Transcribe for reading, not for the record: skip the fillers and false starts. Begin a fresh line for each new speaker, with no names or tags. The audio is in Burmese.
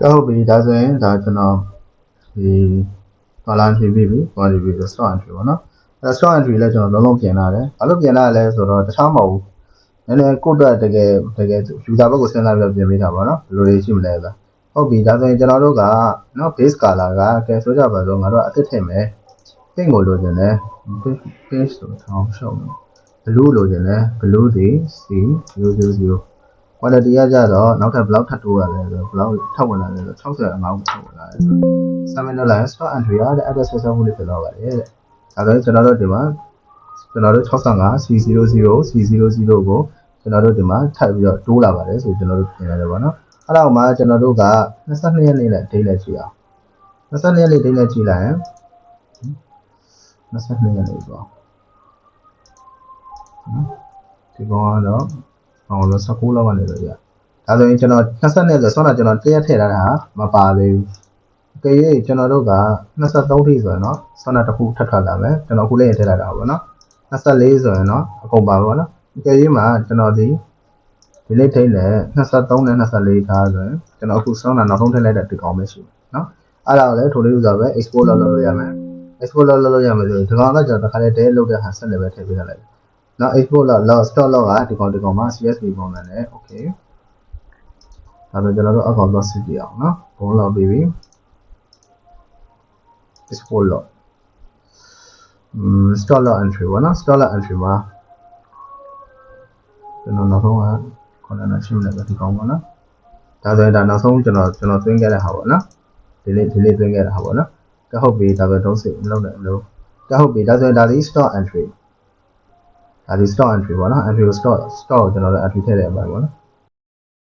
ဟုတ်ပြီဒါဆိုရင်ဒါကျွန်တော်ဒီ balance entry ပြီးပြီ body ပြီးတော့ stock entry ပေါ့နော်အဲ stock entry လဲကျွန်တော်လုံးလုံးပြင်လာတယ်ဘာလို့ပြင်လာလဲဆိုတော့တခြားမဟုတ်ဘူးနည်းနည်းကိုယ့်အတွက်တကယ် user ဘက်ကိုစဉ်းစားပြီးပြင်ပေးတာပေါ့နော်ဘယ်လိုတွေရှိမလဲဆိုတာဟုတ်ပြီဒါဆိုရင်ကျွန်တော်တို့ကနော် base color ကကဲဆိုကြပါစို့ငါတို့ကအသစ်ထည့်မယ် pink ကိုလိုချင်တယ် pink ဆိုတော့ရှောက်မယ် blue လိုချင်တယ် blue ဒီ C000 quality ကကြတော့နောက်ထပ်ဘယ်လောက်ထပ်တိုးရလဲဆိုတော့ဘယ်လောက်ထပ်ဝင်လာလဲဆိုတော့65ကိုထပ်ဝင်လာတယ် terminal line stock entry ရတဲ့ address ဆက်မှုလေးဖြစ်တော့ပါတယ်တဲ့ဒါဆိုရင်ကျွန်တော်တို့ဒီမှာကျွန်တော်တို့65 C00 C00 ကိုကျွန်တော်တို့ဒီမှာထပ်ပြီးတော့တိုးလာပါတယ်ဆိုကျွန်တော်တို့ပြင်ရတယ်ပေါ့နော်အဲ့တော့မှကျွန်တော်တို့က22ရက်နေ့နဲ့ date နဲ့ကြည့်အောင်22ရက်နေ့ date နဲ့ကြည့်လိုက်ရင်22ရက်နေ့ပေါ့နော်ဒီကောင်ကတော့အောင်လို့19လောက်ကနေလို့ရဒါဆိုရင်ကျွန်တော်22ဆိုဆောင်းတာကျွန်တော်တရက်ထည့်ထားတာမပါသေးဘူးတကယ်ကျွန်တော်တို့က23ထိဆိုရင်เนาะဆောင်းတာတစ်ခုထပ်ထွက်လာမယ်ကျွန်တော်အခုလေးထည့်လိုက်တာပေါ့နော်24ဆိုရင်เนาะအကုန်ပါပေါ့နော်တကယ်မှာကျွန်တော်ဒီနေ့ထိနေ23နဲ့24ထားဆိုရင်ကျွန်တော်အခုဆောင်းတာနောက်ဆုံးထည့်လိုက်တဲ့ဒီကောင်ပဲရှိတယ်เนาะအဲ့ဒါကိုလည်းထိုလေးဥစားပဲ export လုပ်လို့ရမယ် export လုပ်လို့ရမယ်ဆိုရင်ဒီကောင်တော့ကျွန်တော်တစ်ခါတည်းလုပ်တဲ့ဟာဆက်လည်းပဲထည့်ပေးထားလိုက်နော် export လောက် stock လောက်ကဒီကောင်မှာ CSV ပုံစံနဲ့ okay ဒါဆိုကျွန်တော်တို့အကောင့်တော့စစ်ကြည့်အောင်နော်ဘုံလောက်ပြီးပြီ export လောက်stock လောက် entry ပေါ့နော် stock လောက် entry မှာကျွန်တော်နောက်ဆုံးကခေါင်းနဲ့ရှင်းလိုက်ဒီကောင်ပေါ့နော်ဒါဆိုရင်ဒါနောက်ဆုံးကျွန်တော်သွင်းခဲ့တဲ့ဟာပေါ့နော်ဒီလေးသွင်းခဲ့တဲ့ဟာပေါ့နော်ကဲဟုတ်ပြီဒါပဲတော့စစ်မလုပ်နဲ့လို့ကဲဟုတ်ပြီဒါဆိုရင်ဒါဒီ stock entry ဒါဒီ stock entry ပေါ့နော် entry stock ကိုကျွန်တော်တို့ entry ထည့်တဲ့အပိုင်းပေါ့နော်